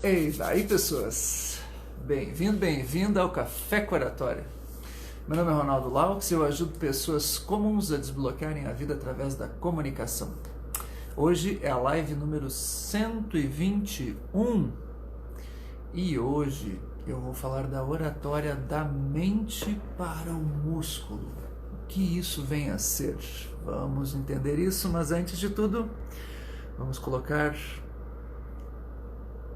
Ei, daí pessoas, bem-vinda ao Café com Oratória. Meu nome é Ronaldo Laux e eu ajudo pessoas comuns a desbloquearem a vida através da comunicação. Hoje é a live número 121 e hoje eu vou falar da oratória da mente para o músculo. O que isso vem a ser? Vamos entender isso, mas antes de tudo, vamos colocar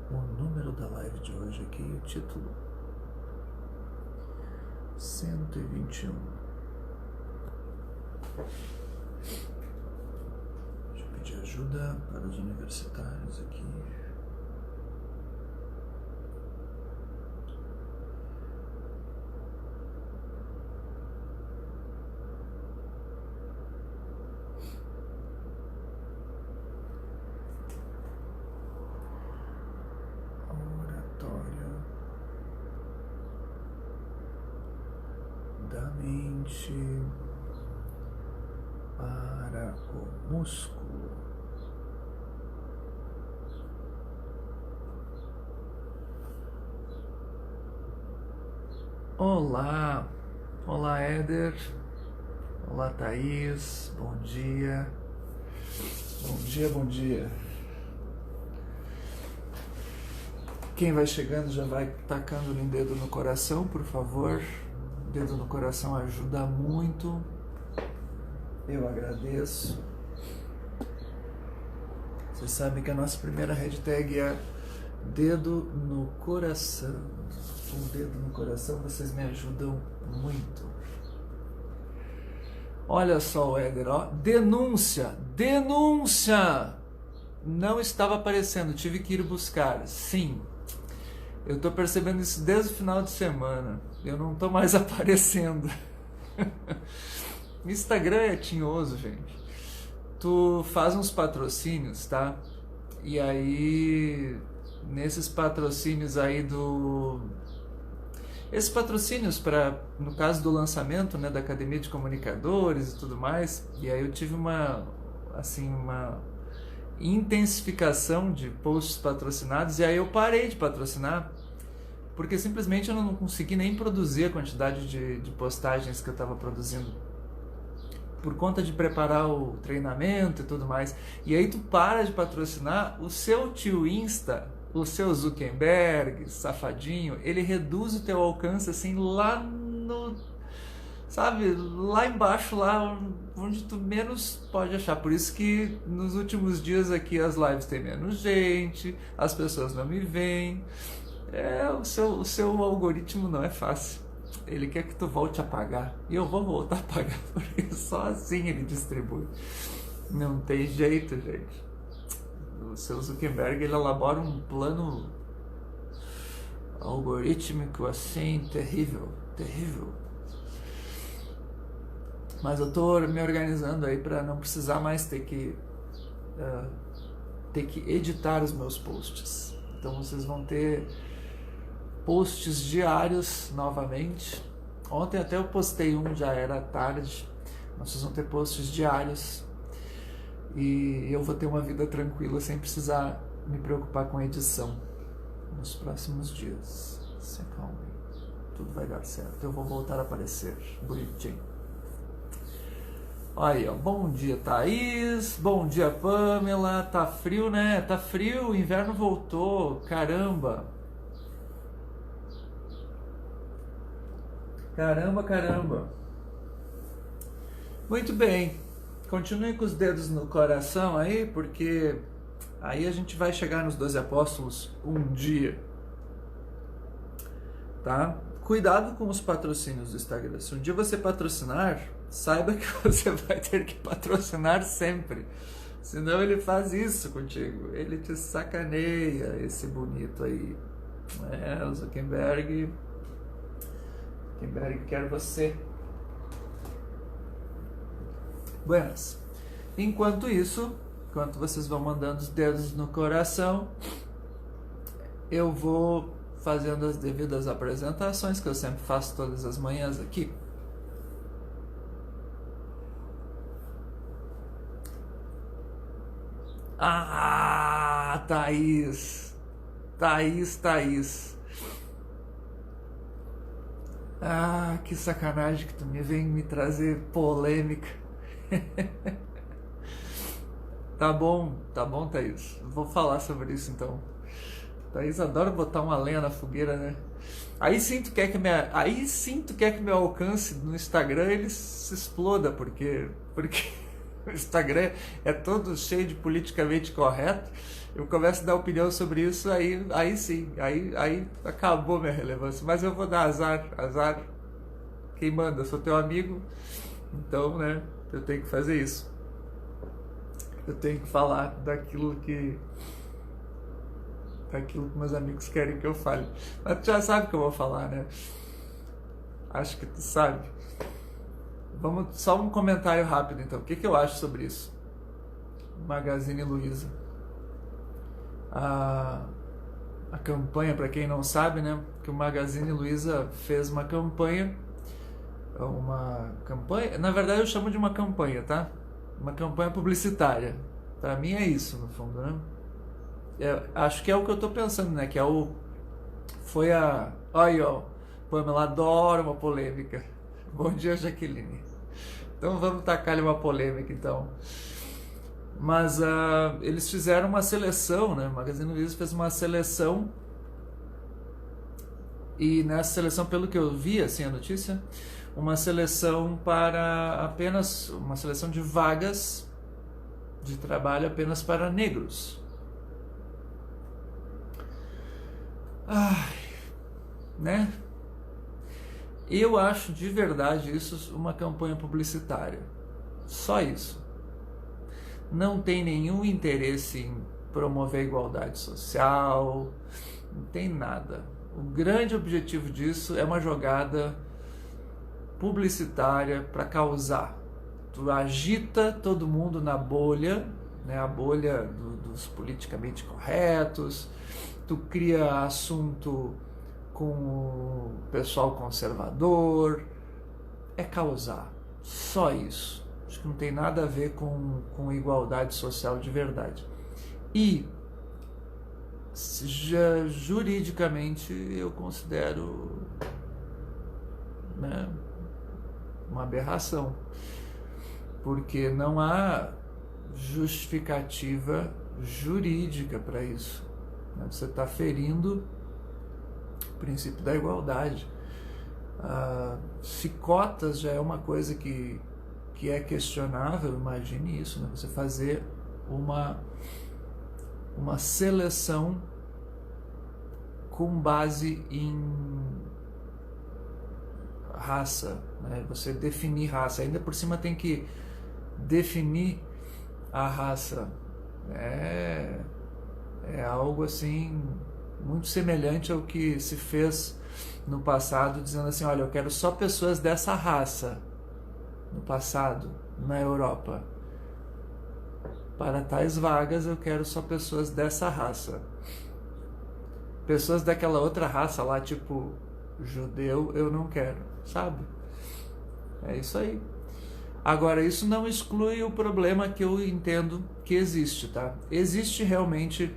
o número da live de hoje aqui e o título 121. Deixa eu pedir ajuda para os universitários aqui. Da mente para o músculo. Olá, olá Éder, olá Thaís, bom dia, bom dia. Quem vai chegando já vai tacando o dedo no coração, por favor. Dedo no coração ajuda muito. Eu agradeço. Vocês sabem que a nossa primeira hashtag é dedo no coração. Com o dedo no coração vocês me ajudam muito. Olha só o Éder, ó. Denúncia! Não estava aparecendo, tive que ir buscar. Sim. Eu estou percebendo isso desde o final de semana. Eu não estou mais aparecendo. Instagram é tinhoso, gente. Tu faz uns patrocínios, tá? E aí, nesses patrocínios aí esses patrocínios para, no caso do lançamento, né, da Academia de Comunicadores e tudo mais, e aí eu tive uma intensificação de posts patrocinados, e aí eu parei de patrocinar, porque simplesmente eu não consegui nem produzir a quantidade de postagens que eu estava produzindo, por conta de preparar o treinamento e tudo mais. E aí tu para de patrocinar, o seu tio Insta, o seu Zuckerberg, safadinho, ele reduz o teu alcance assim lá no... sabe, lá embaixo, lá onde tu menos pode achar. Por isso que nos últimos dias aqui as lives tem menos gente, as pessoas não me veem. O seu algoritmo não é fácil. Ele quer que tu volte a pagar. E eu vou voltar a pagar, porque só assim ele distribui. Não tem jeito, gente. O seu Zuckerberg, ele elabora um plano algorítmico assim, terrível. Mas eu tô me organizando aí para não precisar mais ter que editar os meus posts. Então vocês vão ter posts diários novamente. Ontem até eu postei um, já era tarde. Mas vocês vão ter posts diários. E eu vou ter uma vida tranquila sem precisar me preocupar com edição nos próximos dias. Se acalmem. Tudo vai dar certo. Eu vou voltar a aparecer bonitinho. Aí, ó. Bom dia, Thaís. Bom dia, Pamela. Tá frio, né? Tá frio. O inverno voltou. Caramba. Muito bem. Continue com os dedos no coração aí, porque aí a gente vai chegar nos 12 apóstolos um dia. Tá? Cuidado com os patrocínios do Instagram. Se um dia você patrocinar, saiba que você vai ter que patrocinar sempre. Senão ele faz isso contigo. Ele te sacaneia, esse bonito aí. O Zuckerberg quer você. Buenas. Enquanto isso, enquanto vocês vão mandando os dedos no coração, eu vou fazendo as devidas apresentações que eu sempre faço todas as manhãs aqui. Ah, Thaís! Thaís. Ah, que sacanagem que tu me vem me trazer polêmica. Tá bom, Thaís. Vou falar sobre isso então. Thaís adora botar uma lenha na fogueira, né? Aí sim tu quer que meu alcance no Instagram ele se exploda, porque o Instagram é todo cheio de politicamente correto. Eu começo a dar opinião sobre isso, aí sim, aí acabou minha relevância. Mas eu vou dar azar. Quem manda? Eu sou teu amigo, então, né, eu tenho que fazer isso. Eu tenho que falar daquilo que meus amigos querem que eu fale. Mas tu já sabe o que eu vou falar, né? Acho que tu sabe. Só um comentário rápido então. O que eu acho sobre isso? Magazine Luiza. A campanha, para quem não sabe, né? Que o Magazine Luiza fez uma campanha. Na verdade eu chamo de uma campanha, tá? Uma campanha publicitária. Para mim é isso, no fundo, né? Acho que é o que eu tô pensando, né? Que Olha, ó. Pamela adora uma polêmica. Bom dia, Jaqueline. Então vamos tacar-lhe uma polêmica, então. Mas eles fizeram uma seleção, né? O Magazine Luiza fez uma seleção. E nessa seleção, pelo que eu vi, assim, a notícia, uma seleção uma seleção de vagas de trabalho apenas para negros. Ai, né? Eu acho de verdade isso uma campanha publicitária. Só isso. Não tem nenhum interesse em promover a igualdade social, não tem nada. O grande objetivo disso é uma jogada publicitária para causar. Tu agita todo mundo na bolha, né? A bolha dos politicamente corretos. Tu cria assunto com o pessoal conservador, é causar, só isso. Acho que não tem nada a ver com igualdade social de verdade. E juridicamente eu considero, né, uma aberração, porque não há justificativa jurídica para isso. Você está ferindo o princípio da igualdade. Se cotas já é uma coisa que é questionável, imagine isso, né? Você fazer uma seleção com base em raça, né? Você definir raça, ainda por cima tem que definir a raça. É algo assim muito semelhante ao que se fez no passado, dizendo assim, olha, eu quero só pessoas dessa raça. No passado, na Europa, para tais vagas eu quero só pessoas dessa raça. Pessoas daquela outra raça lá, tipo judeu, eu não quero, sabe? É isso aí. Agora, isso não exclui o problema que eu entendo que existe, tá? Existe realmente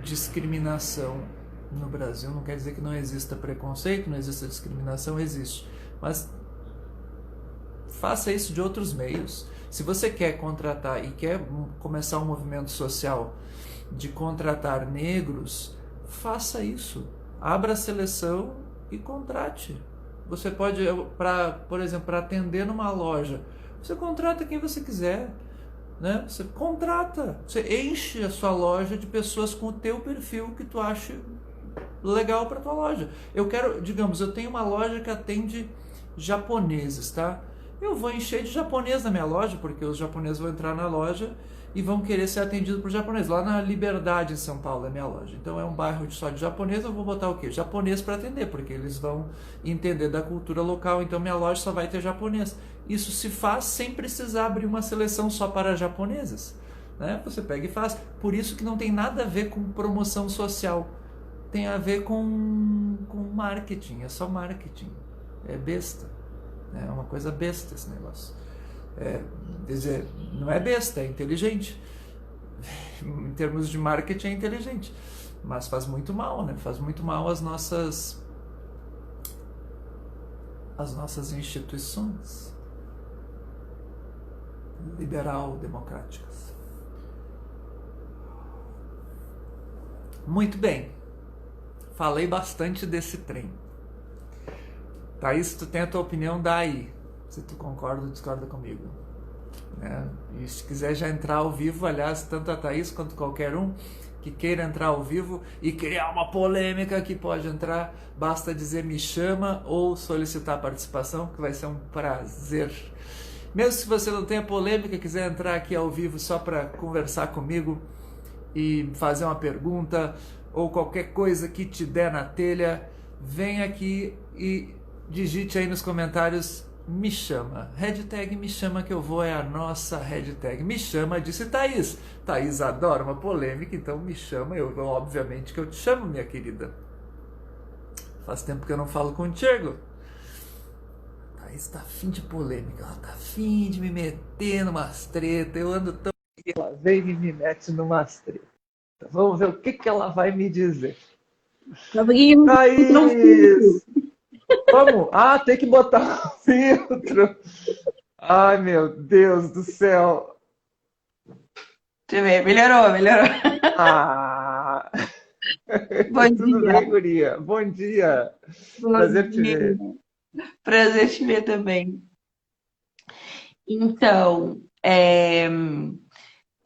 discriminação no Brasil. Não quer dizer que não exista preconceito, não exista discriminação, existe. Mas faça isso de outros meios. Se você quer contratar e quer começar um movimento social de contratar negros, faça isso. Abra a seleção e contrate. Você pode, por exemplo, para atender numa loja, você contrata quem você quiser, né? Você contrata, você enche a sua loja de pessoas com o teu perfil que tu acha legal para tua loja. Eu tenho uma loja que atende japoneses, tá? Eu vou encher de japonês na minha loja, porque os japoneses vão entrar na loja e vão querer ser atendidos por japonês. Lá na Liberdade, em São Paulo, é minha loja. Então é um bairro só de japonês, eu vou botar o quê? Japonês para atender, porque eles vão entender da cultura local, então minha loja só vai ter japonês. Isso se faz sem precisar abrir uma seleção só para japoneses, né? Você pega e faz. Por isso que não tem nada a ver com promoção social. Tem a ver com marketing, é só marketing. É besta. É uma coisa besta esse negócio. Quer dizer, não é besta, é inteligente. em termos de marketing é inteligente, mas faz muito mal, né? Faz muito mal às nossas instituições liberal-democráticas. Muito bem, falei bastante desse trem. Thaís, tu tem a tua opinião, dá aí, se tu concorda ou discorda comigo. Né? E se quiser já entrar ao vivo, aliás, tanto a Thaís quanto qualquer um que queira entrar ao vivo e criar uma polêmica, que pode entrar, basta dizer me chama ou solicitar participação, que vai ser um prazer. Mesmo se você não tenha polêmica, quiser entrar aqui ao vivo só para conversar comigo e fazer uma pergunta ou qualquer coisa que te der na telha, vem aqui e digite aí nos comentários me chama. Hashtag me chama que eu vou é a nossa hashtag. Me chama, disse Thaís. Thaís adora uma polêmica, então me chama. Eu obviamente que eu te chamo, minha querida. Faz tempo que eu não falo contigo. Thaís tá afim de polêmica, ela tá afim de me meter numas treta. Eu ando tão... Ela vem e me mete numas treta. Vamos ver o que ela vai me dizer. Thaís! Vamos! Ah, tem que botar um filtro. Ai, meu Deus do céu. Deixa eu ver, melhorou. Ah! Bom Tudo dia. bem, guria? Bom dia. Bom Prazer te dia. ver. Prazer te ver também. Então,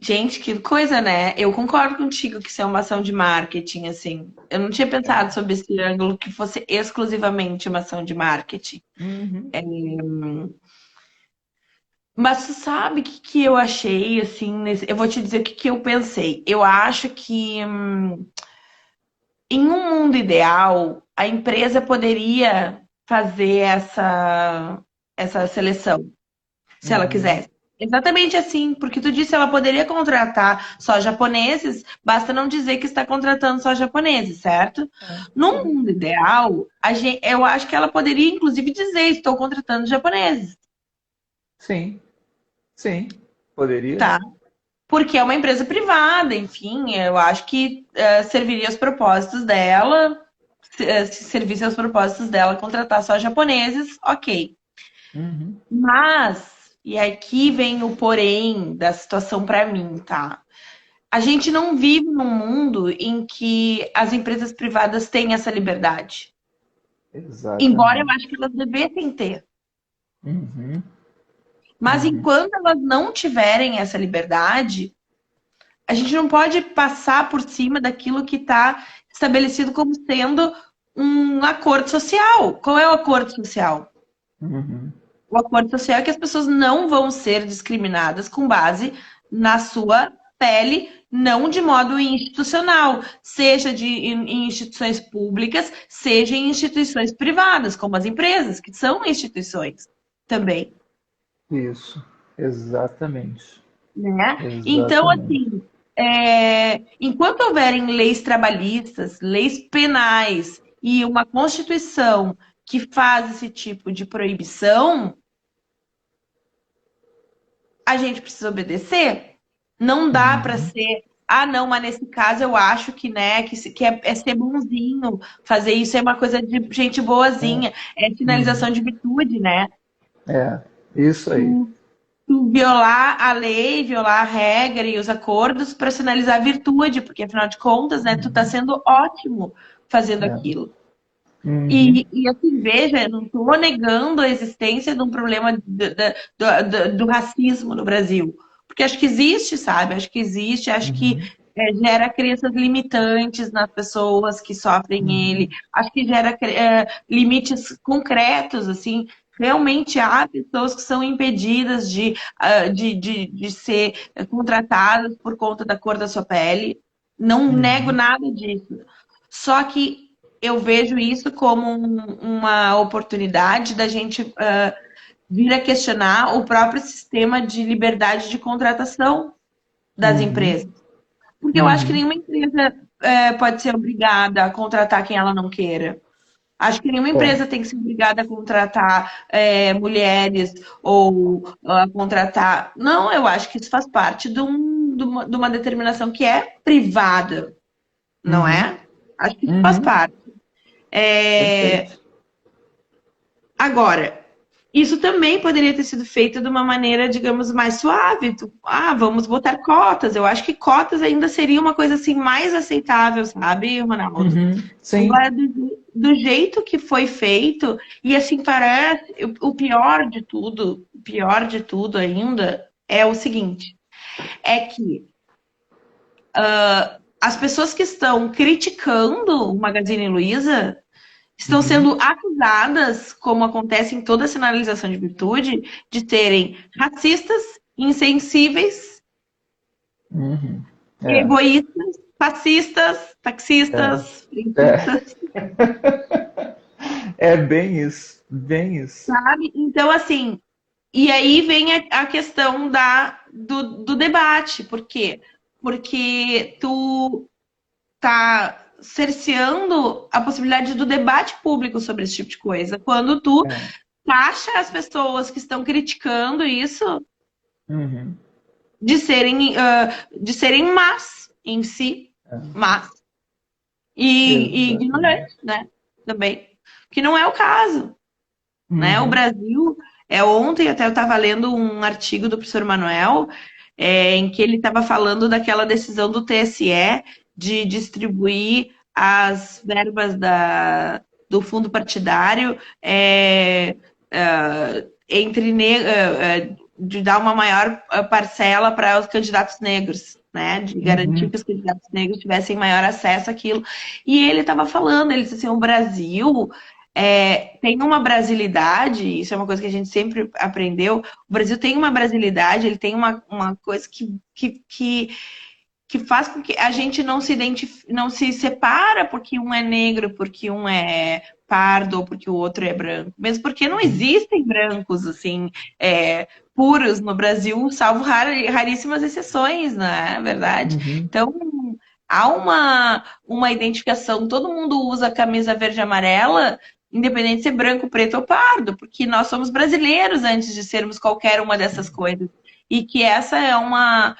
gente, que coisa, né? Eu concordo contigo que isso é uma ação de marketing, assim. Eu não tinha pensado sobre esse ângulo que fosse exclusivamente uma ação de marketing. Uhum. Mas tu sabe o que eu achei, assim, eu vou te dizer o que eu pensei. Eu acho que em um mundo ideal, a empresa poderia fazer essa seleção, se ela Uhum. quisesse. Exatamente assim, porque tu disse que ela poderia contratar só japoneses, basta não dizer que está contratando só japoneses, certo? No Sim. mundo ideal, eu acho que ela poderia, inclusive, dizer: estou contratando japoneses, Sim. Sim. Poderia? tá? Porque é uma empresa privada, enfim, eu acho que serviria aos propósitos dela, se servisse aos propósitos dela contratar só japoneses, ok. Uhum. Mas, e aqui vem o porém da situação para mim, tá? A gente não vive num mundo em que as empresas privadas têm essa liberdade. Embora eu Exatamente. acho que elas devessem ter. Uhum. Mas Uhum. enquanto elas não tiverem essa liberdade, a gente não pode passar por cima daquilo que está estabelecido como sendo um acordo social. Qual é o acordo social? Uhum. O acordo social é que as pessoas não vão ser discriminadas com base na sua pele, não de modo institucional, seja em instituições públicas, seja em instituições privadas, como as empresas, que são instituições também, Isso. Exatamente. né? Então, Exatamente. assim, enquanto houverem leis trabalhistas, leis penais e uma Constituição que faz esse tipo de proibição, a gente precisa obedecer. Não dá para Uhum. ser, ah, não, mas nesse caso eu acho que, né, que é ser bonzinho, fazer isso é uma coisa de gente É. boazinha, é Uhum. sinalização de virtude, né? É. Isso aí. Tu, tu violar a lei, violar a regra e os acordos para sinalizar virtude, porque afinal de contas, né, tu tá Uhum. sendo ótimo fazendo É. aquilo. Uhum. E assim, veja, eu não estou negando a existência de um problema do racismo no Brasil. Porque acho que existe, sabe? Acho que existe, acho que Uhum. gera crenças limitantes nas pessoas que sofrem ele. Uhum. Acho que gera limites concretos, assim. Realmente há pessoas que são impedidas de ser contratadas por conta da cor da sua pele. Não nego Uhum. nada disso. Só que eu vejo isso como uma oportunidade da gente vir a questionar o próprio sistema de liberdade de contratação das Uhum. empresas. Porque eu acho que Uhum. nenhuma empresa pode ser obrigada a contratar quem ela não queira. Acho que nenhuma É. empresa tem que ser obrigada a contratar mulheres ou a contratar. Não, eu acho que isso faz parte de uma determinação que é privada, não é? Acho que isso faz parte. Perfeito. Agora, isso também poderia ter sido feito de uma maneira, digamos, mais suave. Vamos botar cotas. Eu acho que cotas ainda seria uma coisa assim mais aceitável, sabe, Ronaldo? Sim. Agora, do jeito que foi feito, e assim parece, o pior de tudo ainda é o seguinte, é que as pessoas que estão criticando o Magazine Luiza estão sendo acusadas, como acontece em toda sinalização de virtude, de terem racistas, insensíveis, egoístas, fascistas, taxistas, É bem isso, bem isso. sabe? Então, assim, e aí vem a questão do debate. Por quê? Porque tu tá cerceando a possibilidade do debate público sobre esse tipo de coisa. Quando tu taxa as pessoas que estão criticando isso de serem más em si, más. E ignorantes, né? Também. Que não é o caso. Né? O Brasil, ontem até eu estava lendo um artigo do professor Manuel, em que ele estava falando daquela decisão do TSE de distribuir as verbas do fundo partidário de dar uma maior parcela para os candidatos negros, né? De garantir que os candidatos negros tivessem maior acesso àquilo. E ele estava falando, ele disse assim, o Brasil tem uma brasilidade, isso é uma coisa que a gente sempre aprendeu, o Brasil tem uma brasilidade, ele tem uma coisa que faz com que a gente não se separa porque um é negro, porque um é pardo, ou porque o outro é branco. Mesmo porque não existem brancos, assim, puros no Brasil, salvo raríssimas exceções, não é verdade? Então, há uma identificação, todo mundo usa a camisa verde e amarela, independente de ser branco, preto ou pardo, porque nós somos brasileiros antes de sermos qualquer uma dessas coisas. E que essa é uma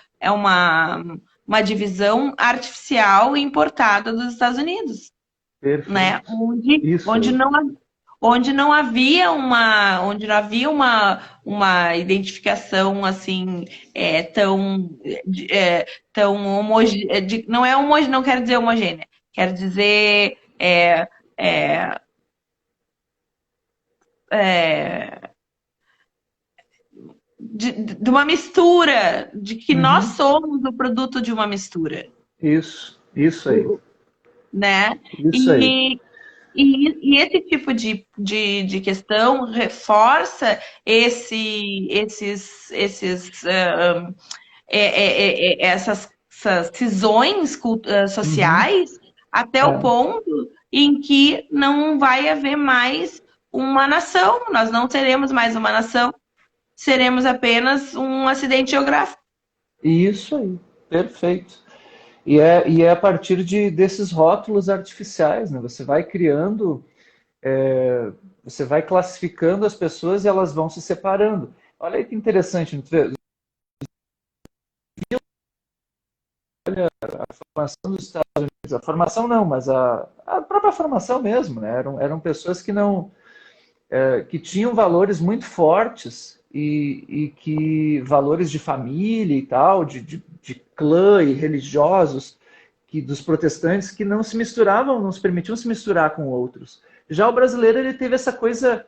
divisão artificial importada dos Estados Unidos, né? Onde não havia uma identificação assim tão homogênea, não quero dizer homogênea, quero dizer de uma mistura, de que nós somos o produto de uma mistura. Isso aí. Né? Isso aí. E esse tipo de questão reforça essas cisões sociais até o ponto em que não vai haver mais uma nação. Nós não seremos mais uma nação, seremos apenas um acidente geográfico. Isso aí, perfeito. E é a partir desses rótulos artificiais, né? Você vai criando, você vai classificando as pessoas e elas vão se separando. Olha aí que interessante. Olha, a formação dos Estados Unidos, a formação não, mas a própria formação mesmo, né? Eram pessoas que não, que tinham valores muito fortes e que valores de família e tal, de clã e religiosos, dos protestantes, que não se misturavam, não se permitiam se misturar com outros. Já o brasileiro, ele teve essa coisa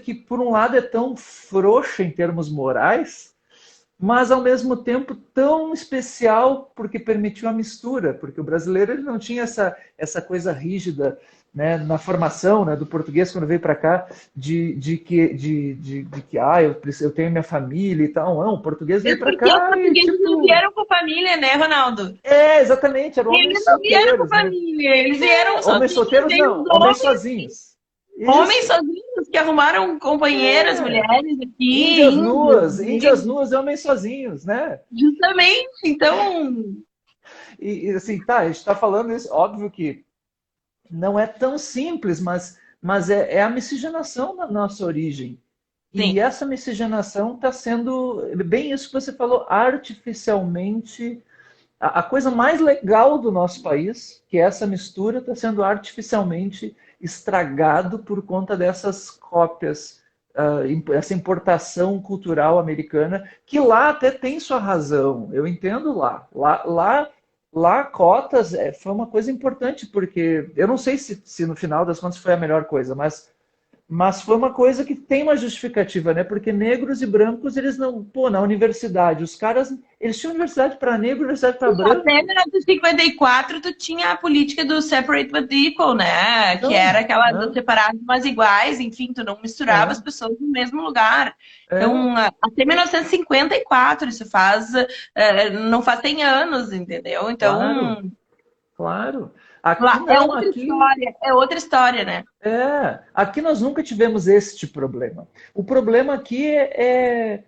que, por um lado, é tão frouxa em termos morais, mas, ao mesmo tempo, tão especial porque permitiu a mistura, porque o brasileiro ele não tinha essa coisa rígida, né, na formação, né, do português quando veio para cá, de que eu tenho minha família e tal. Não, o português veio para cá os portugueses não vieram com família, né, Ronaldo? Exatamente, eram homens solteiros. Eles não vieram com família, eles vieram sozinhos. Homens solteiros não, homens sozinhos. Isso. Homens sozinhos que arrumaram companheiras, mulheres aqui. Índias nuas e homens sozinhos, né? Justamente, então... E assim, a gente está falando isso, óbvio que não é tão simples, mas é a miscigenação da nossa origem. E essa miscigenação está sendo bem isso que você falou, artificialmente. A coisa mais legal do nosso país, que é essa mistura, está sendo artificialmente estragado por conta dessas cópias, essa importação cultural americana, que lá até tem sua razão. Eu entendo lá. Lá cotas foi uma coisa importante, porque eu não sei se no final das contas foi a melhor coisa, mas foi uma coisa que tem uma justificativa, né? Porque negros e brancos, eles não... Pô, na universidade, os caras... Eles tinham universidade para negro, universidade para branco. Até em 1954, tu tinha a política do separate but equal, né? Que era aquela do separados mas iguais. Enfim, tu não misturava as pessoas no mesmo lugar. Então, até 1954, isso faz... não faz 100 anos, entendeu? Então... Claro. Aqui não, é outra história, né? Aqui nós nunca tivemos este problema. O problema aqui é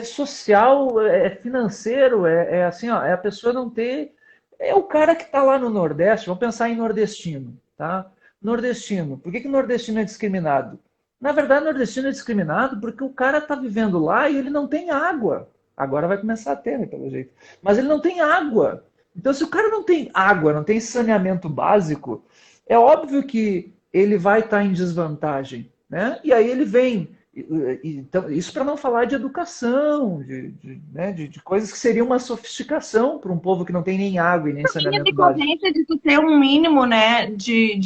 social, é financeiro, assim, ó, é a pessoa não ter... É o cara que está lá no Nordeste, vamos pensar em nordestino, tá? Nordestino. Por que nordestino é discriminado? Na verdade, nordestino é discriminado porque o cara está vivendo lá e ele não tem água. Agora vai começar a ter, né, pelo jeito. Mas ele não tem água. Então, se o cara não tem água, não tem saneamento básico, é óbvio que ele vai estar em desvantagem, né? E aí ele vem. Então, isso para não falar de educação, de coisas que seriam uma sofisticação para um povo que não tem nem água e nem saneamento básico. De tu ter um mínimo, né, de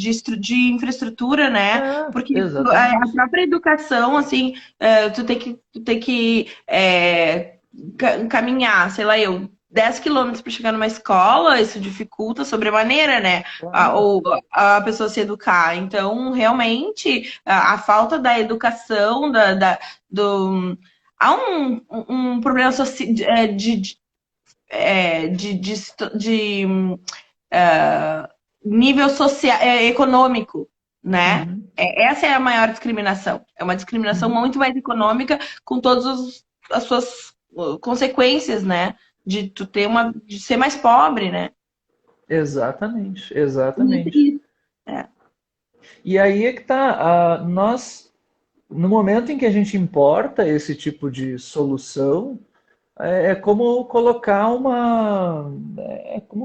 infraestrutura, né? Porque a própria educação, assim, tu tem que caminhar, sei lá, 10 quilômetros para chegar numa escola, isso dificulta sobremaneira, né? A pessoa se educar. Então, realmente, a falta da educação, há um problema de nível social, econômico, né? Essa é a maior discriminação. É uma discriminação muito mais econômica, com todas as suas consequências, né? De ser mais pobre, né? Exatamente. E aí é que tá, nós, no momento em que a gente importa esse tipo de solução, é como colocar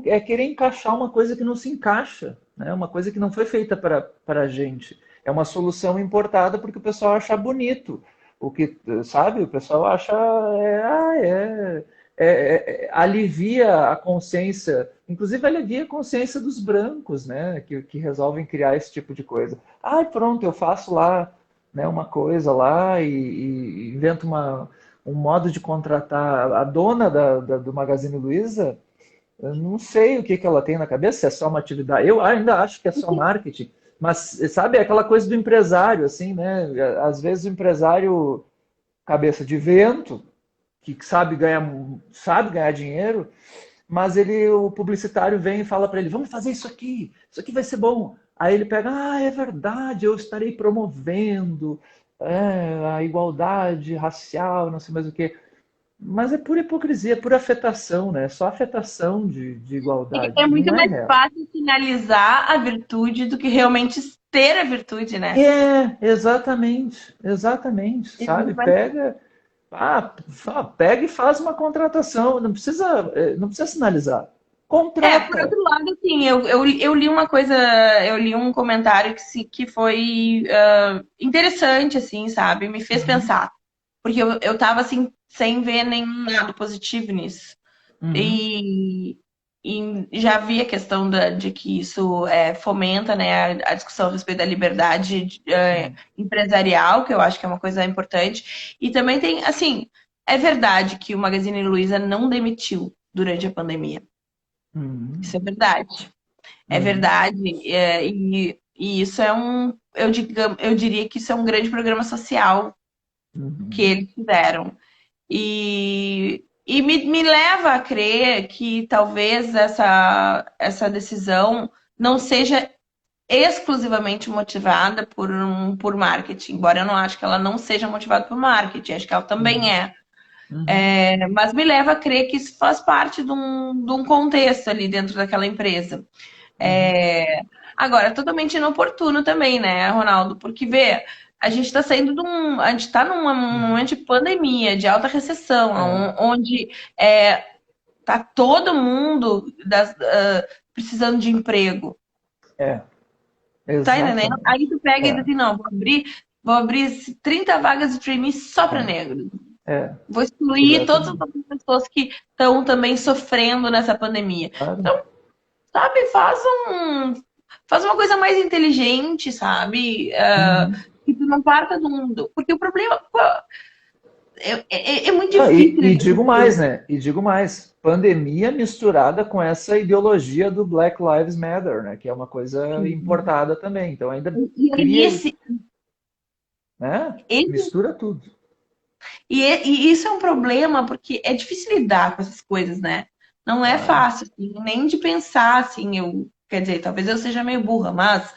é querer encaixar uma coisa que não se encaixa, né? Uma coisa que não foi feita para a gente. É uma solução importada porque o pessoal acha bonito. O que, sabe, o pessoal acha, alivia a consciência, inclusive alivia a consciência dos brancos, né, que resolvem criar esse tipo de coisa. Pronto, eu faço lá, né, uma coisa lá e invento um modo de contratar a dona do Magazine Luiza. Eu não sei o que ela tem na cabeça, se é só uma atividade. Eu ainda acho que é só marketing. Mas, sabe, aquela coisa do empresário, assim, né? Às vezes o empresário, cabeça de vento, que sabe ganhar dinheiro, mas o publicitário vem e fala para ele, vamos fazer isso aqui vai ser bom. Aí ele pega, é verdade, eu estarei promovendo a igualdade racial, não sei mais o quê. Mas é pura hipocrisia, pura afetação, né? Só afetação de igualdade. É muito mais fácil sinalizar a virtude do que realmente ter a virtude, né? Exatamente, sabe? Pega e faz uma contratação, não precisa sinalizar. Contrata. Por outro lado, assim, eu li uma coisa, eu li um comentário que foi interessante, assim, sabe? Me fez pensar. Porque eu tava, assim, sem ver nenhum lado positivo nisso. E já vi a questão de que isso fomenta, né, a discussão a respeito da liberdade empresarial, que eu acho que é uma coisa importante. E também tem, assim, é verdade que o Magazine Luiza não demitiu durante a pandemia. Isso é verdade. É verdade. E isso é eu diria que isso é um grande programa social que eles fizeram. E me leva a crer que talvez essa decisão não seja exclusivamente motivada por marketing, embora eu não acho que ela não seja motivada por marketing, acho que ela também é. Mas me leva a crer que isso faz parte de um contexto ali dentro daquela empresa. Agora, totalmente inoportuno também, né, Ronaldo? Porque, a gente está saindo a gente está num momento de pandemia, de alta recessão, onde tá todo mundo precisando de emprego. Tá entendendo? Exatamente. Aí tu pega e diz assim, não, vou abrir 30 vagas de trainee só para negros. Vou excluir todas as outras pessoas que estão também sofrendo nessa pandemia. Claro. Então, sabe, faz uma coisa mais inteligente, sabe? Que tu não parta do mundo. Porque o problema é muito difícil. E digo mais, né? E digo mais, pandemia misturada com essa ideologia do Black Lives Matter, né? Que é uma coisa importada também. Então ainda cria, né? Mistura tudo. E isso é um problema, porque é difícil lidar com essas coisas, né? Não é fácil, assim, nem de pensar, assim, quer dizer, talvez eu seja meio burra, mas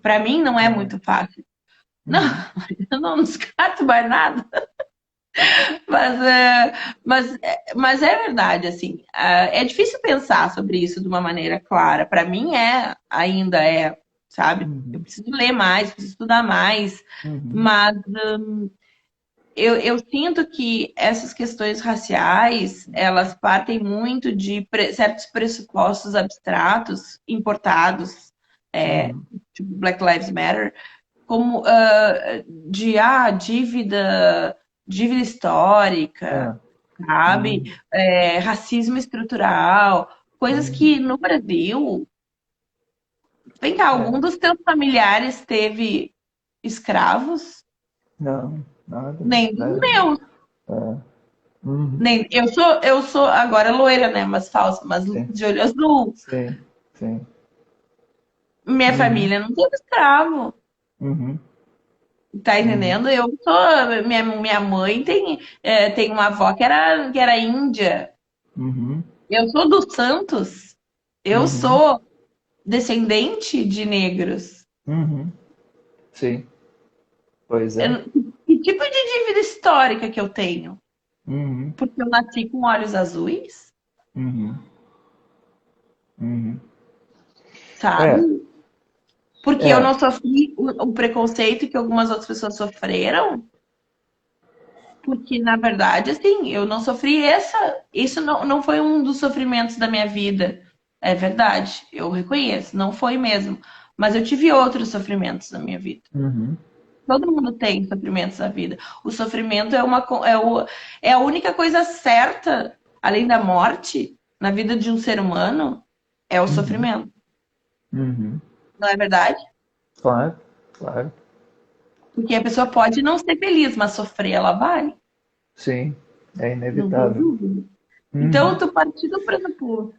para mim não é muito fácil. Não, eu não descarto mais nada. Mas é verdade, assim, é difícil pensar sobre isso de uma maneira clara. Para mim ainda é, sabe? Eu preciso ler mais, preciso estudar mais, mas eu sinto que essas questões raciais, elas partem muito de certos pressupostos abstratos, importados, tipo Black Lives Matter, como dívida histórica, sabe? Racismo estrutural, coisas que no Brasil... Vem cá, algum dos teus familiares teve escravos? Não, nada. Nem dos meus. Nem, eu sou agora loira, né? Mas falsa, mas de olho azul. Sim. Minha família não teve escravo. Tá entendendo? Eu sou. Minha mãe tem uma avó que era índia. Eu sou dos Santos. Eu sou descendente de negros. Sim. Pois é. Que tipo de dívida histórica que eu tenho? Porque eu nasci com olhos azuis? Sabe? Porque eu não sofri o preconceito que algumas outras pessoas sofreram? Porque, na verdade, assim, eu não sofri isso não foi um dos sofrimentos da minha vida. É verdade, eu reconheço, não foi mesmo. Mas eu tive outros sofrimentos na minha vida. Todo mundo tem sofrimentos na vida. O sofrimento é a única coisa certa, além da morte, na vida de um ser humano, é o sofrimento. Não é verdade? Claro. Porque a pessoa pode não ser feliz, mas sofrer ela vai. Sim, é inevitável. Então, tu partir do pressuposto,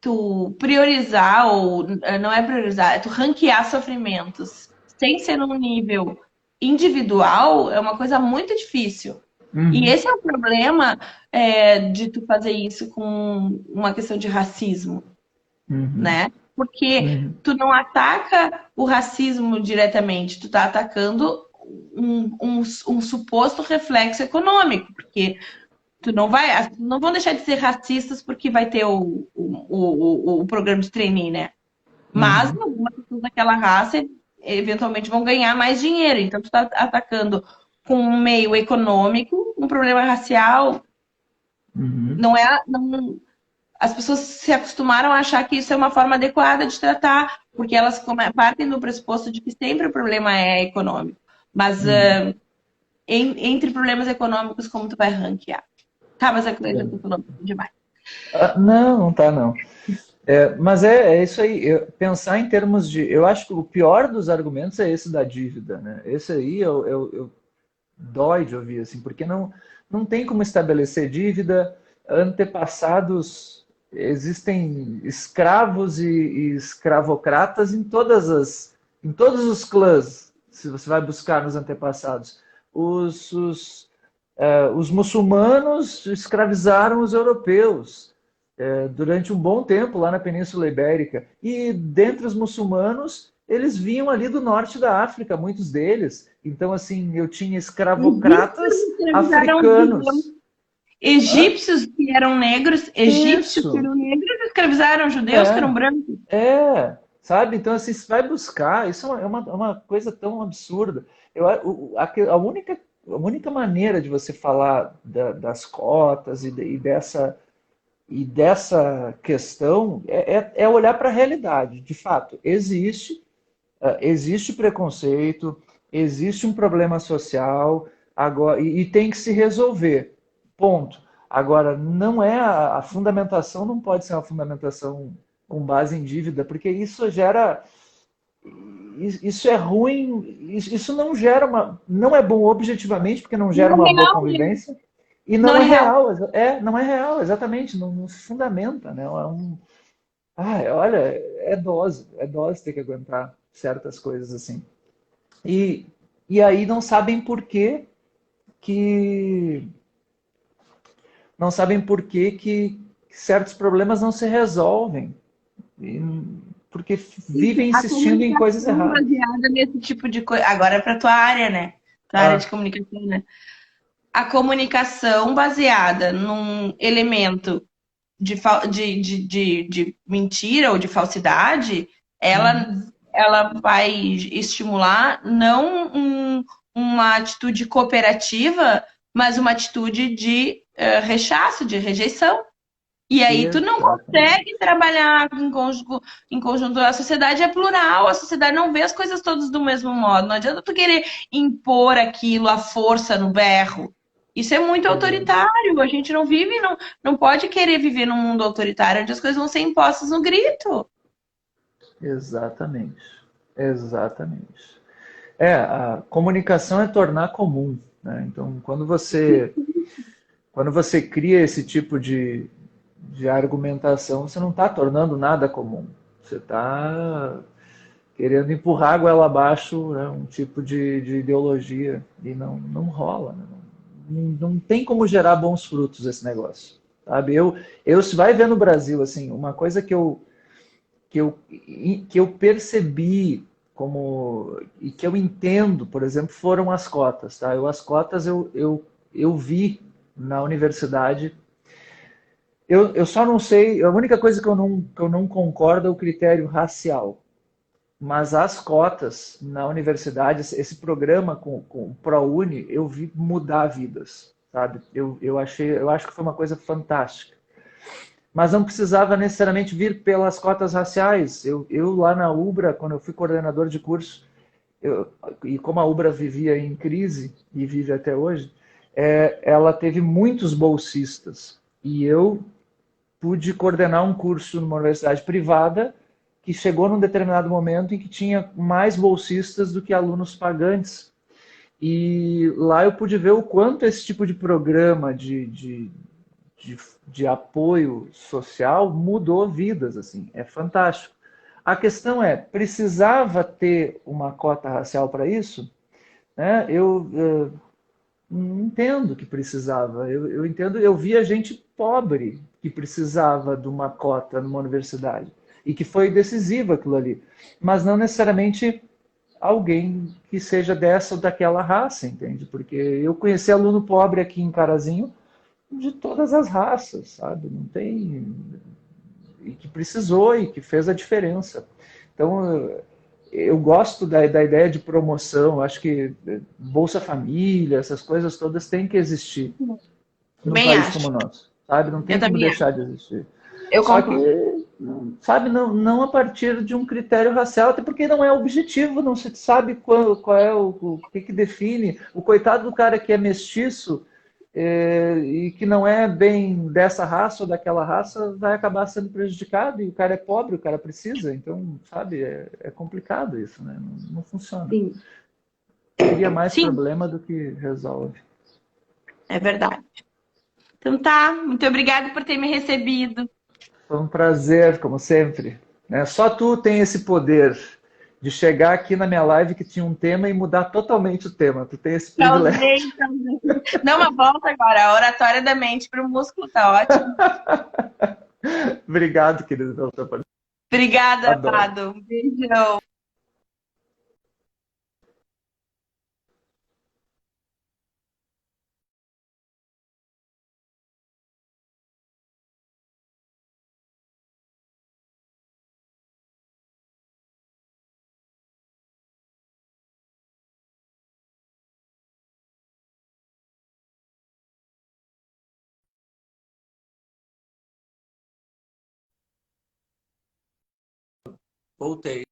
tu priorizar, ou não é priorizar, é tu ranquear sofrimentos sem ser num nível individual, é uma coisa muito difícil. E esse é o problema de tu fazer isso com uma questão de racismo, né? Porque tu não ataca o racismo diretamente, tu tá atacando um suposto reflexo econômico, porque não vão deixar de ser racistas porque vai ter o programa de trainee, né? Mas algumas pessoas daquela raça eventualmente vão ganhar mais dinheiro. Então tu tá atacando com um meio econômico um problema racial. As pessoas se acostumaram a achar que isso é uma forma adequada de tratar, porque elas partem do pressuposto de que sempre o problema é econômico. Mas entre problemas econômicos, como tu vai ranquear? Tá, mas é que eu já tô falando demais. Não tá não. Mas é isso aí. Pensar em termos de... Eu acho que o pior dos argumentos é esse da dívida, né? Esse aí eu dói de ouvir, assim, porque não tem como estabelecer dívida. Antepassados... Existem escravos e escravocratas em todos os clãs, se você vai buscar nos antepassados. Os muçulmanos escravizaram os europeus durante um bom tempo lá na Península Ibérica. E dentre os muçulmanos, eles vinham ali do norte da África, muitos deles. Então, assim, eu tinha escravocratas africanos. Egípcios que eram negros, escravizaram judeus que eram brancos. sabe? Então, assim, você vai buscar, isso é uma coisa tão absurda. A única maneira de você falar das cotas e dessa questão é olhar para a realidade. De fato, existe preconceito, existe um problema social, agora, e tem que se resolver. Ponto. Agora, não é a fundamentação não pode ser uma fundamentação com base em dívida, porque isso é ruim, isso não é bom objetivamente, porque não gera Não uma é boa real, né? convivência, e Não não é é real. real, não é real, exatamente, não se fundamenta, né? Olha, é dose ter que aguentar certas coisas assim. E, e aí que não sabem por que certos problemas não se resolvem, e- porque Isso, vivem a insistindo em coisas comunicação erradas. baseada nesse tipo de coisa. Agora é para tua área, né? Tua área de Ah, comunicação, né? A comunicação baseada num elemento de mentira ou de falsidade, ela, uhum, ela vai estimular não uma atitude cooperativa, mas uma atitude de rechaço, de rejeição. E aí tu não exatamente. consegue trabalhar em conjunto. A sociedade é plural, a sociedade não vê as coisas todas do mesmo modo. Não adianta tu querer impor aquilo à força no berro. Isso é muito autoritário. A gente não vive, não pode querer viver num mundo autoritário onde as coisas vão ser impostas no grito. Exatamente. Exatamente. A comunicação é tornar comum, né? Então, quando você cria esse tipo de argumentação, você não está tornando nada comum. Você está querendo empurrar a goela abaixo, né, um tipo de ideologia e não rola. Né? Não tem como gerar bons frutos esse negócio. Sabe? Se vai ver no Brasil, assim, uma coisa que eu, que eu percebi e que eu entendo, por exemplo, foram as cotas. Tá? As cotas eu vi na universidade. Eu só não sei, a única coisa que eu não concordo é o critério racial. Mas as cotas na universidade, esse programa com o ProUni, eu vi mudar vidas, sabe? Eu acho que foi uma coisa fantástica. Mas não precisava necessariamente vir pelas cotas raciais. Eu lá na Ubra, quando eu fui coordenador de curso, e como a Ubra vivia em crise, e vive até hoje, ela teve muitos bolsistas. E eu pude coordenar um curso numa universidade privada que chegou num determinado momento em que tinha mais bolsistas do que alunos pagantes. E lá eu pude ver o quanto esse tipo de programa de, de apoio social mudou vidas, assim, é fantástico. A questão é, precisava ter uma cota racial para isso? Né? Eu entendo que precisava. Eu entendo, eu via gente pobre que precisava de uma cota numa universidade e que foi decisiva aquilo ali, mas não necessariamente alguém que seja dessa ou daquela raça, entende? Porque eu conheci aluno pobre aqui em Carazinho de todas as raças, sabe? Não tem e que precisou e que fez a diferença. Então, eu gosto da ideia de promoção, acho que Bolsa Família, essas coisas todas têm que existir num Também país acho. como o nosso, sabe? Não Eu tem como também acho. deixar de existir. Eu Só concordo. que, sabe, não a partir de um critério racial, até porque não é objetivo, não se sabe qual é o que define. O coitado do cara que é mestiço e que não é bem dessa raça ou daquela raça vai acabar sendo prejudicado e o cara é pobre, o cara precisa. Então, sabe, é complicado isso, né? Não funciona. Sim. Cria mais Sim, problema do que resolve. é verdade. Então tá, muito obrigada por ter me recebido. Foi um prazer, como sempre. Né? Só tu tem esse poder de chegar aqui na minha live que tinha um tema e mudar totalmente o tema. Tu tem esse privilégio. Causei, causei. Não, mas volta agora. A oratória da mente para o músculo tá ótimo. Obrigado, querido, pela tua participação. Obrigada, Adoro. amado. Um beijão. Voltei.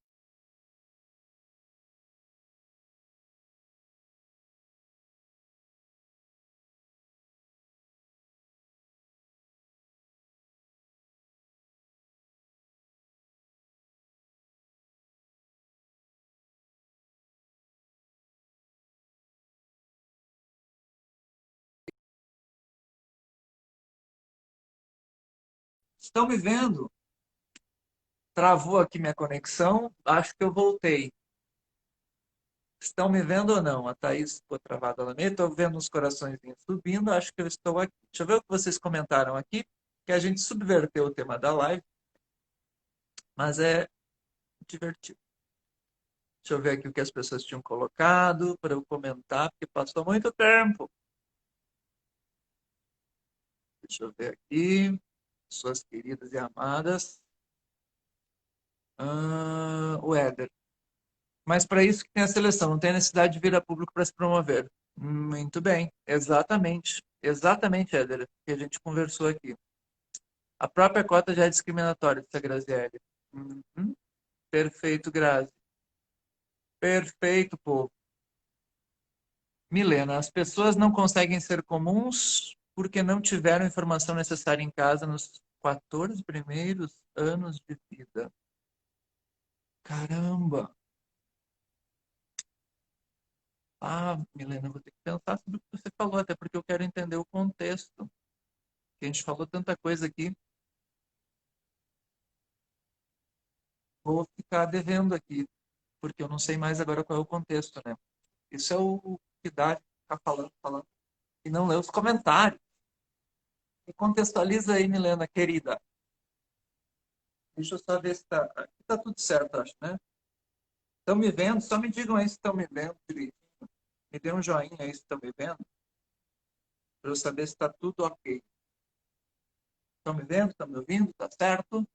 Estão me vendo? Travou aqui minha conexão. Acho que eu voltei. Estão me vendo ou não? A Thaís ficou travada lá meio. Estou vendo os coraçõezinhos subindo. Acho que eu estou aqui. Deixa eu ver o que vocês comentaram aqui, que a gente subverteu o tema da live, mas é divertido. Deixa eu ver aqui o que as pessoas tinham colocado para eu comentar, porque passou muito tempo. Deixa eu ver aqui. Suas queridas e amadas. O Éder. Mas para isso que tem a seleção, não tem necessidade de vir a público para se promover. Muito bem, exatamente. Exatamente, Éder, que a gente conversou aqui. A própria cota já é discriminatória, disse a Graziele. Uhum. Perfeito, Grazi. Perfeito, povo. Milena, as pessoas não conseguem ser comuns porque não tiveram a informação necessária em casa nos 14 primeiros anos de vida. Caramba! Ah, Milena, eu vou ter que pensar sobre o que você falou, até porque eu quero entender o contexto. Que a gente falou tanta coisa aqui, vou ficar devendo aqui, porque eu não sei mais agora qual é o contexto, né? Isso é o que dá de ficar falando, falando, e não ler os comentários. E contextualiza aí, Milena, querida. Deixa eu só ver se tá. Aqui tá tudo certo, acho, né? Estão me vendo? Só me digam aí se estão me vendo direitinho. Me dê um joinha aí se estão me vendo, para eu saber se está tudo ok. Estão me vendo? Estão me ouvindo? Tá certo?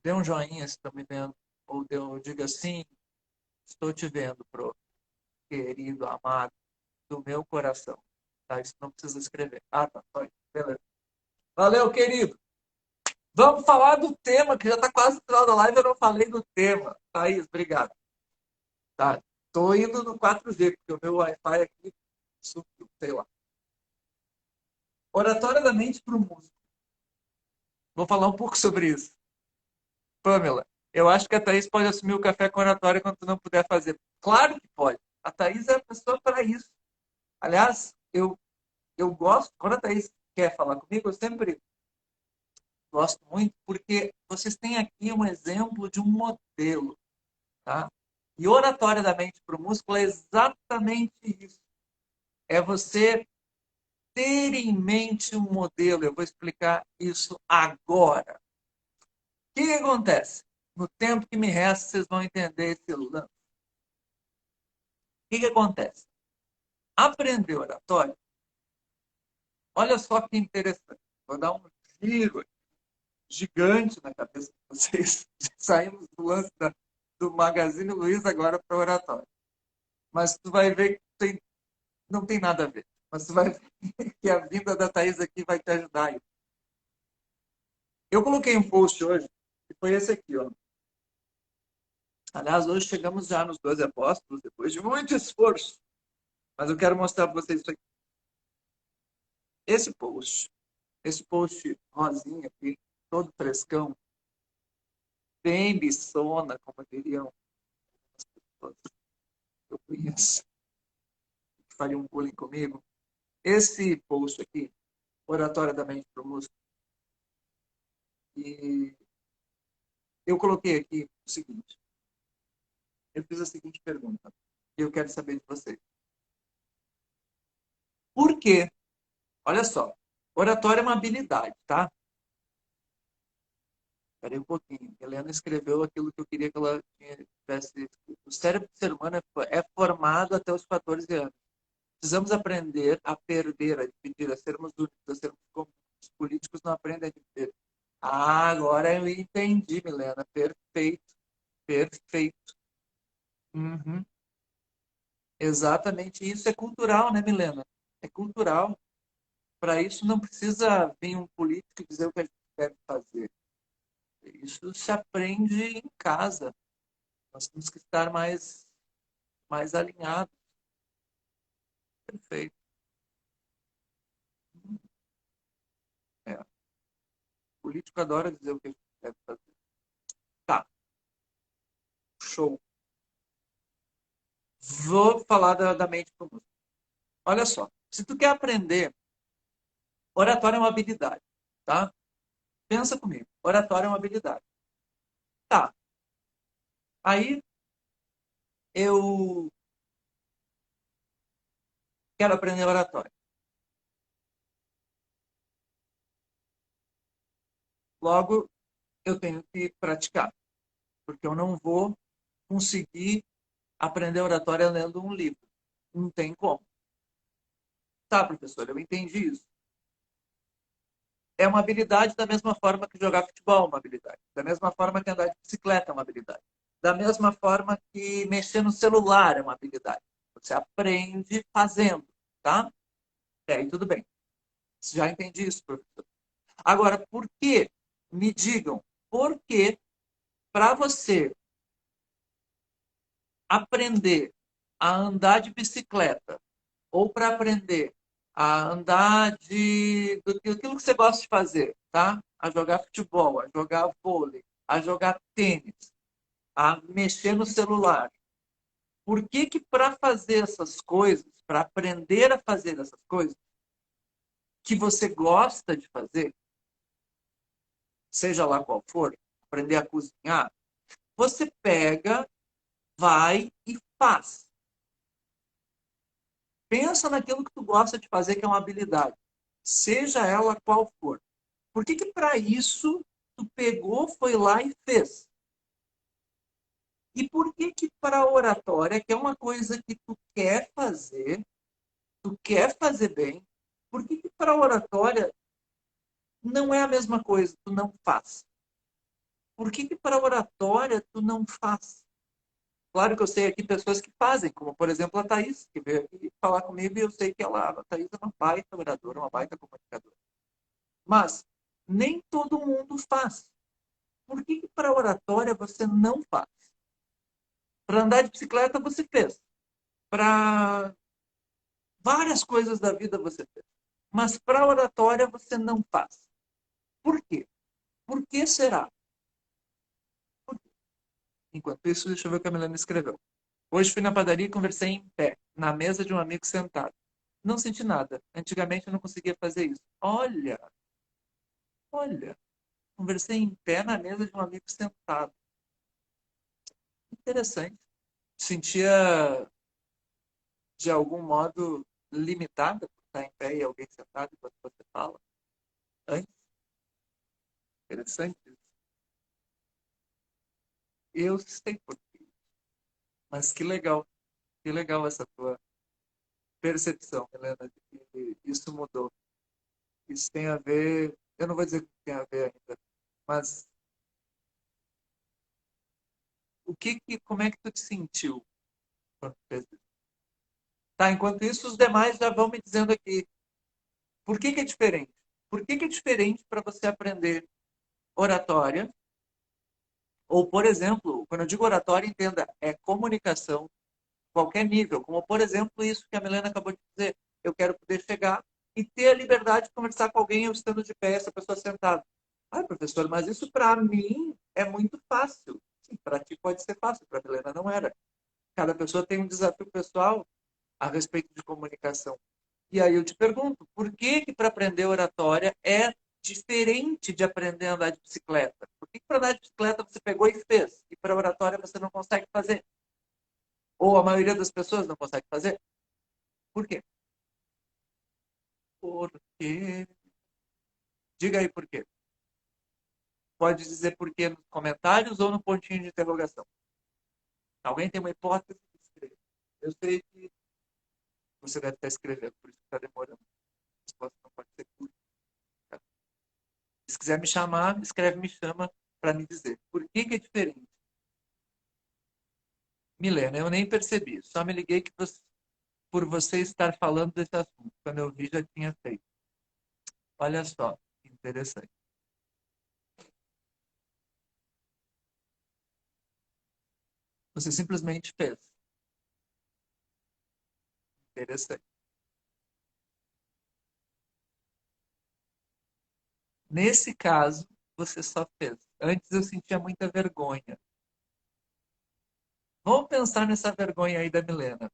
Dê um joinha se estão me vendo. Ou diga assim, estou te vendo, pro querido, amado do meu coração. Tá? Isso não precisa escrever. Ah, tá. Foi. Beleza. Valeu, querido. Vamos falar do tema, que já está quase no final da live, eu não falei do tema. Thaís, obrigado. Tá. Tô indo no 4G, porque o meu Wi-Fi aqui subiu, sei lá. Oratória da mente para o músico. Vou falar um pouco sobre isso. Pamela, eu acho que a Thaís pode assumir o café com oratória quando tu não puder fazer. Claro que pode. A Thaís é a pessoa para isso. Aliás, eu gosto, quando a Thaís quer falar comigo, eu sempre gosto muito, porque vocês têm aqui um exemplo de um modelo, tá? E oratória da mente para o músculo é exatamente isso. É você ter em mente um modelo. Eu vou explicar isso agora. O que acontece? No tempo que me resta, vocês vão entender esse lance. O que acontece? Aprender oratória, olha só que interessante. Vou dar um giro gigante na cabeça de vocês. Saímos do lance do Magazine Luiza agora para oratória. Mas tu vai ver que não tem nada a ver. Mas tu vai ver que a vinda da Thaís aqui vai te ajudar aí. Eu coloquei um post hoje, que foi esse aqui, ó. Aliás, hoje chegamos já nos 12 apóstolos, depois de muito esforço. Mas eu quero mostrar para vocês isso aqui. Esse post rosinha aqui, todo frescão, bem biçona, como diriam as pessoas que eu conheço, que fariam um bullying comigo. Esse post aqui, Oratória da Mente para o Músico, e eu coloquei aqui o seguinte, eu fiz a seguinte pergunta, e eu quero saber de vocês. Por quê? Olha só, oratória é uma habilidade, tá? Espera aí um pouquinho. Helena escreveu aquilo que eu queria que ela tivesse escrito. O cérebro do ser humano é formado até os 14 anos. Precisamos aprender a perder, a dividir, a sermos únicos, a sermos comuns. Os políticos não aprendem a dividir. Ah, agora eu entendi, Milena. Perfeito. Perfeito. Uhum. Exatamente. Isso é cultural, né, Milena? É cultural. Para isso não precisa vir um político dizer o que a gente deve fazer. Isso se aprende em casa. Nós temos que estar mais alinhados. Perfeito. É. O político adora dizer o que a gente deve fazer. Tá, show. Vou falar da mente do músico. Olha só, se tu quer aprender, oratória é uma habilidade, tá? Pensa comigo, oratória é uma habilidade. Tá, aí eu quero aprender oratória. Logo, eu tenho que praticar, porque eu não vou conseguir aprender oratória lendo um livro. Não tem como. Tá, professor, eu entendi isso. É uma habilidade da mesma forma que jogar futebol é uma habilidade. Da mesma forma que andar de bicicleta é uma habilidade. Da mesma forma que mexer no celular é uma habilidade. Você aprende fazendo, tá? É, aí tudo bem. Já entendi isso, professor. Agora, por que? Me digam, por que para você aprender a andar de bicicleta ou para aprender a andar daquilo que você gosta de fazer, tá? A jogar futebol, a jogar vôlei, a jogar tênis, a mexer no celular. Por que que para fazer essas coisas, para aprender a fazer essas coisas que você gosta de fazer, seja lá qual for, aprender a cozinhar, você pega, vai e faz. Pensa naquilo que tu gosta de fazer, que é uma habilidade, seja ela qual for. Por que que para isso tu pegou, foi lá e fez? E por que que para a oratória, que é uma coisa que tu quer fazer bem, por que que para a oratória não é a mesma coisa, tu não faz? Por que que para a oratória tu não faz? Claro que eu sei aqui pessoas que fazem, como por exemplo a Thaís, que veio aqui falar comigo e eu sei que a Thaís é uma baita oradora, uma baita comunicadora. Mas nem todo mundo faz. Por que que para a oratória você não faz? Para andar de bicicleta você fez. Para várias coisas da vida você fez. Mas para a oratória você não faz. Por quê? Por que será? Enquanto isso, deixa eu ver o que a Milena escreveu. Hoje fui na padaria e conversei em pé, na mesa de um amigo sentado. Não senti nada. Antigamente eu não conseguia fazer isso. Olha, olha, conversei em pé na mesa de um amigo sentado. Interessante. Sentia, de algum modo, limitada por estar em pé e alguém sentado enquanto você fala. Antes, interessante. Eu sei por quê. Mas que legal essa tua percepção, Helena, de que isso mudou. Isso tem a ver, eu não vou dizer que tem a ver ainda, mas como é que tu te sentiu quando fez isso? Tá, enquanto isso, os demais já vão me dizendo aqui, por que que é diferente? Por que que é diferente para você aprender oratória? Ou, por exemplo, quando eu digo oratória, entenda, é comunicação, qualquer nível, como, por exemplo, isso que a Milena acabou de dizer. Eu quero poder chegar e ter a liberdade de conversar com alguém eu estando de pé, essa pessoa sentada. Ah, professor, mas isso para mim é muito fácil. Sim, para ti pode ser fácil, para a Milena não era. Cada pessoa tem um desafio pessoal a respeito de comunicação. E aí eu te pergunto, por que que para aprender oratória é diferente de aprender a andar de bicicleta? Por que que para andar de bicicleta você pegou e fez? E para oratória você não consegue fazer? Ou a maioria das pessoas não consegue fazer? Por quê? Por quê? Diga aí por quê. Pode dizer por quê nos comentários ou no pontinho de interrogação. Alguém tem uma hipótese? Escreva. Eu sei que você deve estar escrevendo, por isso que está demorando. A resposta não pode ser curta. Tá? Se quiser me chamar, escreve me chama para me dizer. Por que que é diferente? Milena, eu nem percebi. Só me liguei que por você estar falando desse assunto. Quando eu vi, já tinha feito. Olha só, interessante. Você simplesmente fez. Interessante. Nesse caso, você só fez. Antes eu sentia muita vergonha. Vamos pensar nessa vergonha aí da Milena.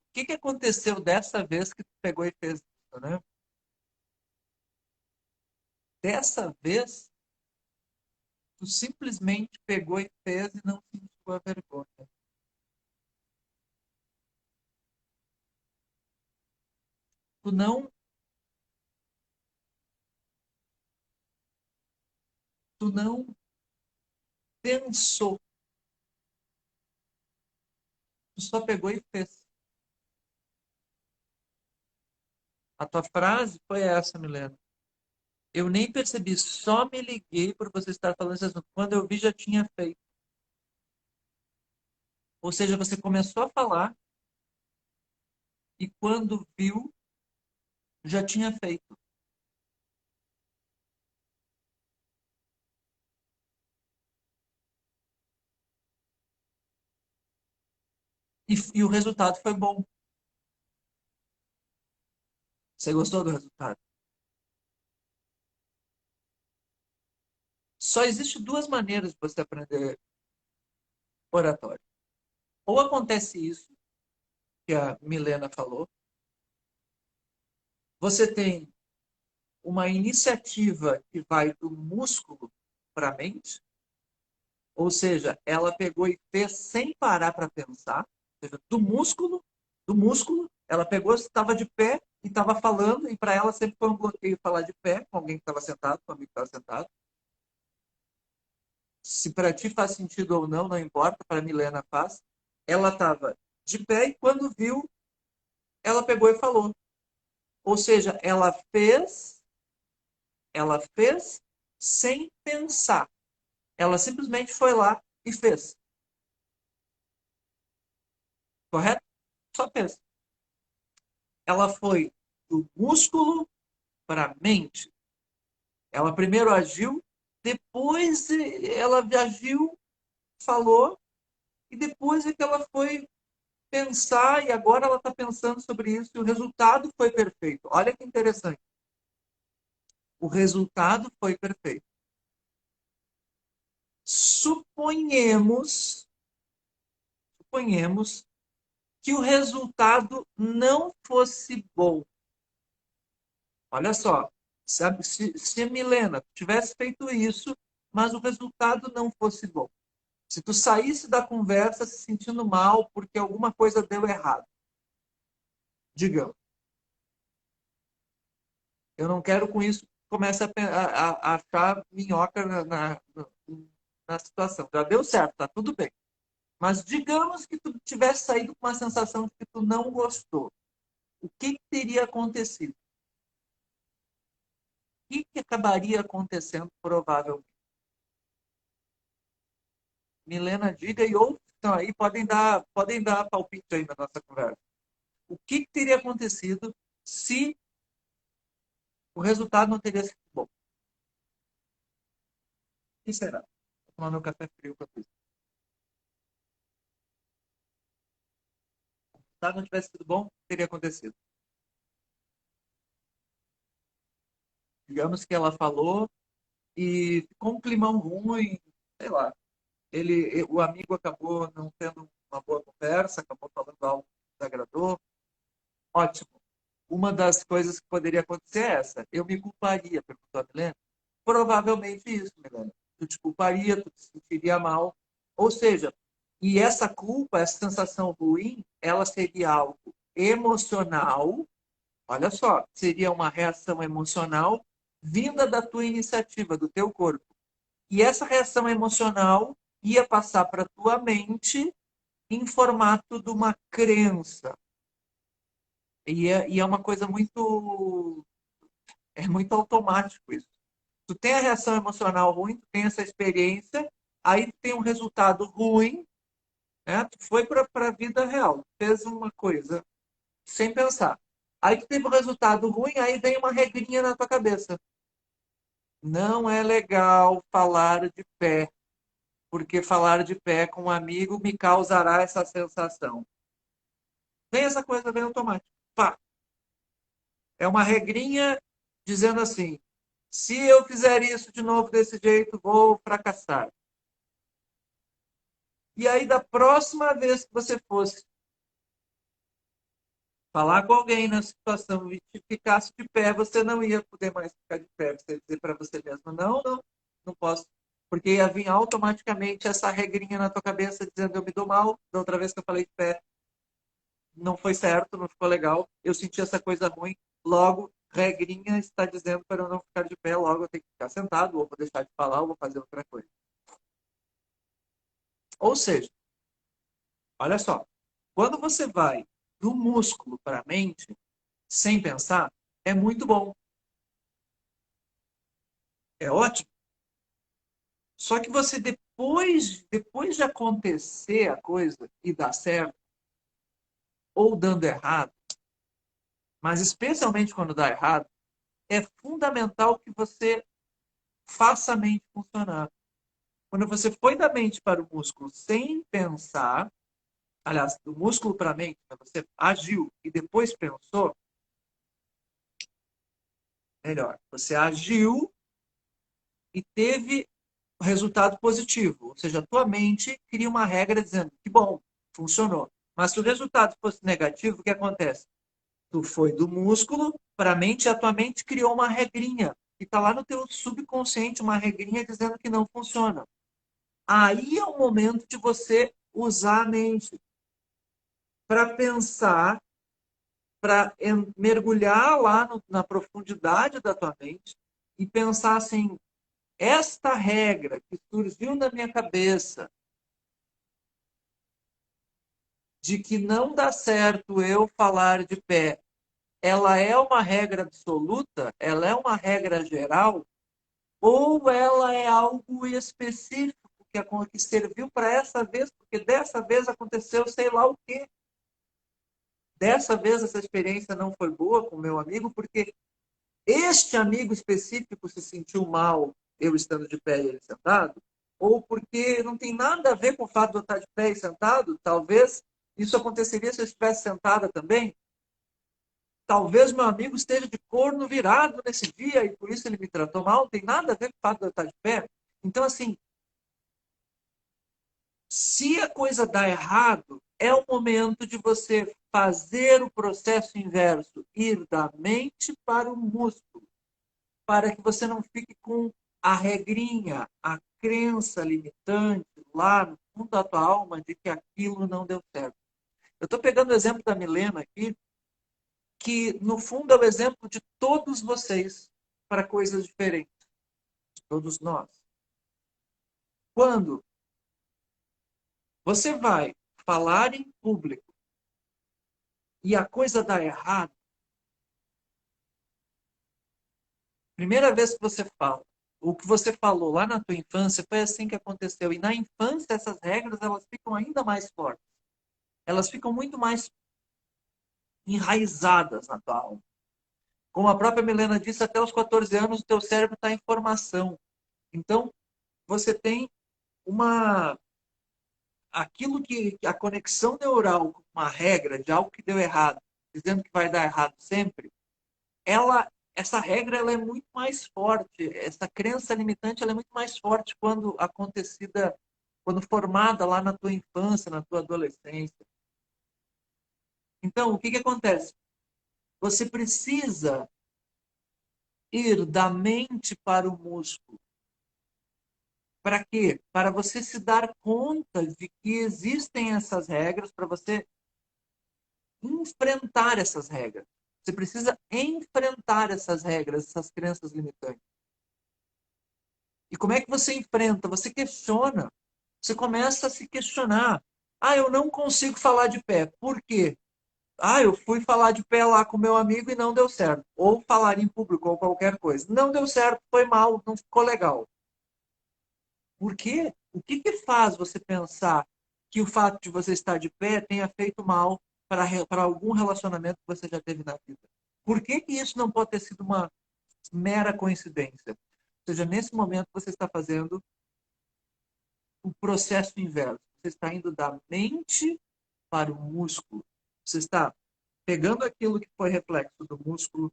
O que que aconteceu dessa vez que tu pegou e fez isso, né? Dessa vez, tu simplesmente pegou e fez e não sentiu a vergonha. Tu não, tu não pensou, tu só pegou e fez. A tua frase foi essa, Milena. Eu nem percebi, só me liguei por você estar falando esse assunto. Quando eu vi, já tinha feito. Ou seja, você começou a falar e quando viu, já tinha feito. E o resultado foi bom. Você gostou do resultado? Só existe duas maneiras de você aprender oratório. Ou acontece isso que a Milena falou, você tem uma iniciativa que vai do músculo para a mente, ou seja, ela pegou e fez sem parar para pensar, ou seja, do músculo, ela pegou, estava de pé e estava falando, e para ela sempre foi um bloqueio falar de pé com alguém que estava sentado, com um amigo que estava sentado. Se para ti faz sentido ou não, não importa, para a Milena faz. Ela estava de pé e quando viu, ela pegou e falou. Ou seja, ela fez sem pensar. Ela simplesmente foi lá e fez. Correto? Só fez. Ela foi do músculo para a mente. Ela primeiro agiu, depois ela agiu, falou, e depois é que ela foi pensar, e agora ela está pensando sobre isso, e o resultado foi perfeito. Olha que interessante. O resultado foi perfeito. Suponhamos que o resultado não fosse bom. Olha só, sabe, se a Milena tivesse feito isso, mas o resultado não fosse bom. Se tu saísse da conversa se sentindo mal porque alguma coisa deu errado, digamos, eu não quero com isso que comece a achar minhoca na situação. Já deu certo, tá tudo bem. Mas digamos que tu tivesse saído com uma sensação de que tu não gostou. O que teria acontecido? O que acabaria acontecendo provavelmente? Milena, diga e outros que estão aí podem dar palpite aí na nossa conversa. O que teria acontecido se o resultado não teria sido bom? O que será? Vou tomar meu café frio para isso. Se o resultado não tivesse sido bom, o que teria acontecido? Digamos que ela falou e ficou um climão ruim, sei lá. O amigo acabou não tendo uma boa conversa, acabou falando algo que desagradou. Ótimo. Uma das coisas que poderia acontecer é essa. Eu me culparia, perguntou a Milena. Provavelmente isso, Milena. Tu te culparia, tu te sentiria mal. Ou seja, e essa culpa, essa sensação ruim, ela seria algo emocional. Olha só, seria uma reação emocional vinda da tua iniciativa, do teu corpo. E essa reação emocional ia passar para tua mente em formato de uma crença. E é uma coisa muito automático isso. Tu tem a reação emocional ruim, tu tem essa experiência, aí tu tem um resultado ruim, né? Tu foi para a vida real, fez uma coisa sem pensar. Aí tu teve um resultado ruim, aí vem uma regrinha na tua cabeça. Não é legal falar de pé. porque falar de pé com um amigo me causará essa sensação. Vem essa coisa bem automática. Pá. É uma regrinha dizendo assim: se eu fizer isso de novo desse jeito, vou fracassar. E aí, da próxima vez que você fosse falar com alguém na situação e te ficasse de pé, você não ia poder mais ficar de pé. Você ia dizer para você mesmo: não, não, não posso. Porque ia vir automaticamente essa regrinha na tua cabeça dizendo: eu me dou mal. Da outra vez que eu falei de pé, não foi certo, não ficou legal. Eu senti essa coisa ruim. Logo, regrinha está dizendo para eu não ficar de pé. Logo, eu tenho que ficar sentado, ou vou deixar de falar, ou vou fazer outra coisa. Ou seja, olha só, quando você vai do músculo para a mente, sem pensar, é muito bom. É ótimo. Só que você, depois de acontecer a coisa e dar certo, ou dando errado, mas especialmente quando dá errado, é fundamental que você faça a mente funcionar. Quando você foi da mente para o músculo sem pensar, aliás, do músculo para a mente, você agiu e depois pensou, melhor, você agiu e teve resultado positivo. Ou seja, a tua mente cria uma regra dizendo que bom, funcionou. Mas se o resultado fosse negativo, o que acontece? Tu foi do músculo para a mente e a tua mente criou uma regrinha que está lá no teu subconsciente, uma regrinha dizendo que não funciona. Aí é o momento de você usar a mente para pensar, para mergulhar lá na profundidade da tua mente e pensar assim, esta regra que surgiu na minha cabeça de que não dá certo eu falar de pé, ela é uma regra absoluta? Ela é uma regra geral? Ou ela é algo específico que serviu para essa vez, porque dessa vez aconteceu sei lá o quê. Dessa vez essa experiência não foi boa com o meu amigo, porque este amigo específico se sentiu mal eu estando de pé e ele sentado, ou porque não tem nada a ver com o fato de eu estar de pé e sentado, talvez isso aconteceria se eu estivesse sentada também. Talvez meu amigo esteja de corno virado nesse dia e por isso ele me tratou mal, não tem nada a ver com o fato de eu estar de pé. Então, assim, se a coisa dá errado, é o momento de você fazer o processo inverso, ir da mente para o músculo, para que você não fique com a regrinha, a crença limitante lá no fundo da tua alma de que aquilo não deu certo. Eu estou pegando o exemplo da Milena aqui, que no fundo é o exemplo de todos vocês para coisas diferentes, de todos nós. Quando você vai falar em público e a coisa dá errado, primeira vez que você fala, o que você falou lá na tua infância foi assim que aconteceu. E na infância essas regras elas ficam ainda mais fortes. Elas ficam muito mais enraizadas na tua alma. Como a própria Milena disse, até os 14 anos o teu cérebro está em formação. Então, você tem uma aquilo que a conexão neural com uma regra de algo que deu errado, dizendo que vai dar errado sempre, essa regra ela é muito mais forte, essa crença limitante ela é muito mais forte quando acontecida, quando formada lá na tua infância, na tua adolescência. Então, o que que acontece? Você precisa ir da mente para o músculo. Para quê? Para você se dar conta de que existem essas regras, para você enfrentar essas regras. Você precisa enfrentar essas regras, essas crenças limitantes. E como é que você enfrenta? Você questiona. Você começa a se questionar. Ah, eu não consigo falar de pé. Por quê? Ah, eu fui falar de pé lá com meu amigo e não deu certo. Ou falar em público ou qualquer coisa. Não deu certo, foi mal, não ficou legal. Por quê? O que que faz você pensar que o fato de você estar de pé tenha feito mal para algum relacionamento que você já teve na vida? Por que que isso não pode ter sido uma mera coincidência? Ou seja, nesse momento você está fazendo o processo inverso. Você está indo da mente para o músculo. Você está pegando aquilo que foi reflexo do músculo,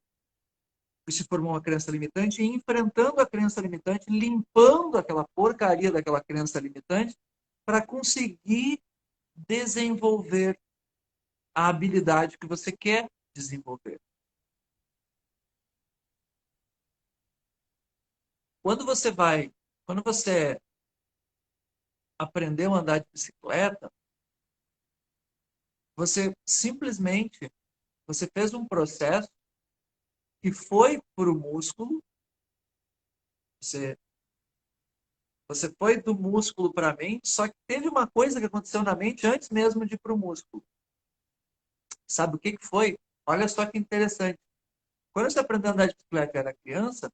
que se formou uma crença limitante, e enfrentando a crença limitante, limpando aquela porcaria daquela crença limitante, para conseguir desenvolver a habilidade que você quer desenvolver. Quando você aprendeu a andar de bicicleta, você simplesmente você fez um processo que foi para o músculo, você, você foi do músculo para a mente, só que teve uma coisa que aconteceu na mente antes mesmo de ir para o músculo. Sabe o que foi? Olha só que interessante. Quando você aprendeu a andar de bicicleta e era criança,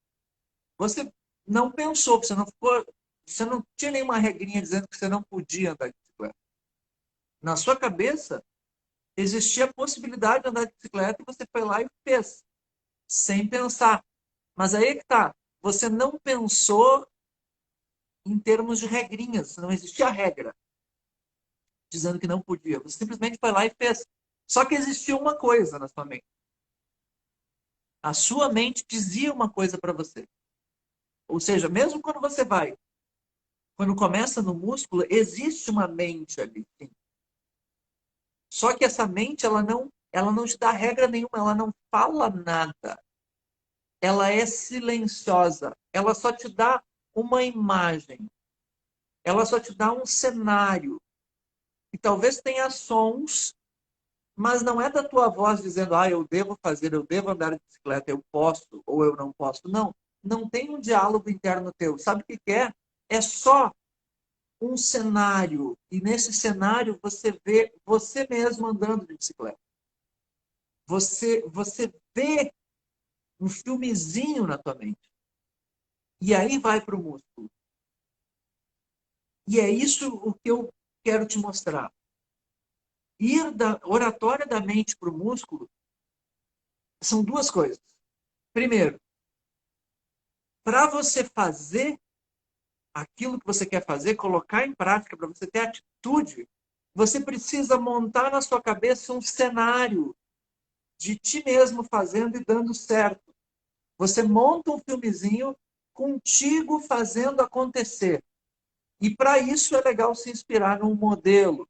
você não pensou, você não tinha nenhuma regrinha dizendo que você não podia andar de bicicleta. Na sua cabeça, existia a possibilidade de andar de bicicleta e você foi lá e fez, sem pensar. Mas aí é que tá. Você não pensou em termos de regrinhas, não existia regra dizendo que não podia. Você simplesmente foi lá e fez. Só que existia uma coisa na sua mente. A sua mente dizia uma coisa para você. Ou seja, mesmo quando começa no músculo, existe uma mente ali. Sim. Só que essa mente, ela não te dá regra nenhuma, ela não fala nada. Ela é silenciosa. Ela só te dá uma imagem. Ela só te dá um cenário. E talvez tenha sons, mas não é da tua voz dizendo, eu devo fazer, eu devo andar de bicicleta, eu posso ou eu não posso. Não, não tem um diálogo interno teu. Sabe o que é? É só um cenário. E nesse cenário você vê você mesmo andando de bicicleta. Você vê um filmezinho na tua mente. E aí vai para o músculo. E é isso o que eu quero te mostrar. Ir da oratória da mente para o músculo são duas coisas. Primeiro, para você fazer aquilo que você quer fazer, colocar em prática, para você ter atitude, você precisa montar na sua cabeça um cenário de ti mesmo fazendo e dando certo. Você monta um filmezinho contigo fazendo acontecer. E para isso é legal se inspirar num modelo.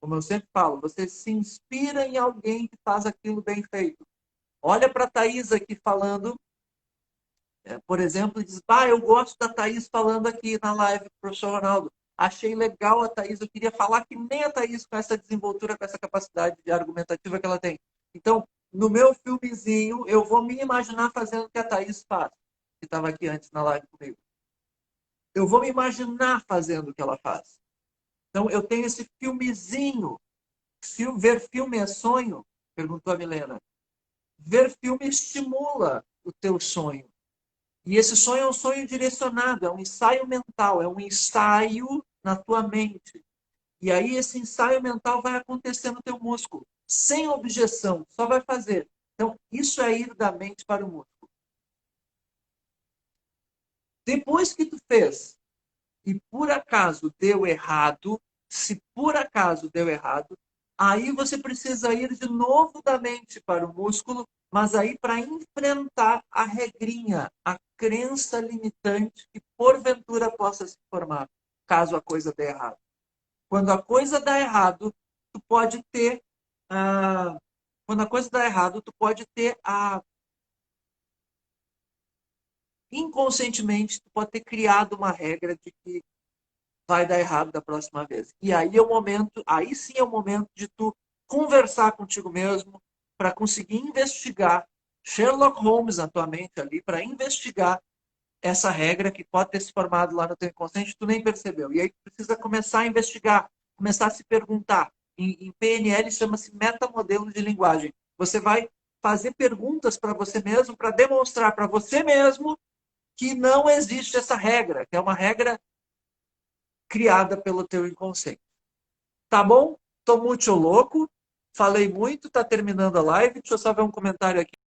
Como eu sempre falo, você se inspira em alguém que faz aquilo bem feito. Olha para a Thaís aqui falando, por exemplo, e diz, eu gosto da Thaís falando aqui na live com o professor Ronaldo. Achei legal a Thaís, eu queria falar que nem a Thaís com essa desenvoltura, com essa capacidade de argumentativa que ela tem. Então, no meu filmezinho, eu vou me imaginar fazendo o que a Thaís faz, que estava aqui antes na live comigo. Eu vou me imaginar fazendo o que ela faz. Então, eu tenho esse filmezinho. Ver filme é sonho? Perguntou a Milena. Ver filme estimula o teu sonho. E esse sonho é um sonho direcionado, é um ensaio mental, é um ensaio na tua mente. E aí esse ensaio mental vai acontecer no teu músculo, sem objeção, só vai fazer. Então, isso é ir da mente para o músculo. Depois que tu fez, e por acaso deu errado, se por acaso deu errado, aí você precisa ir de novo da mente para o músculo, mas aí para enfrentar a regrinha, a crença limitante que porventura possa se formar, caso a coisa dê errado. Quando a coisa dá errado, tu pode ter quando a coisa dá errado, tu pode ter inconscientemente, tu pode ter criado uma regra de que vai dar errado da próxima vez. E aí sim é o momento de tu conversar contigo mesmo para conseguir investigar Sherlock Holmes na tua mente ali, para investigar essa regra que pode ter se formado lá no teu inconsciente, tu nem percebeu. E aí tu precisa começar a investigar, começar a se perguntar. Em PNL chama-se metamodelo de linguagem. Você vai fazer perguntas para você mesmo, para demonstrar para você mesmo que não existe essa regra, que é uma regra criada pelo teu inconsciente. Tá bom? Tô muito louco, falei muito, tá terminando a live. Deixa eu só ver um comentário aqui.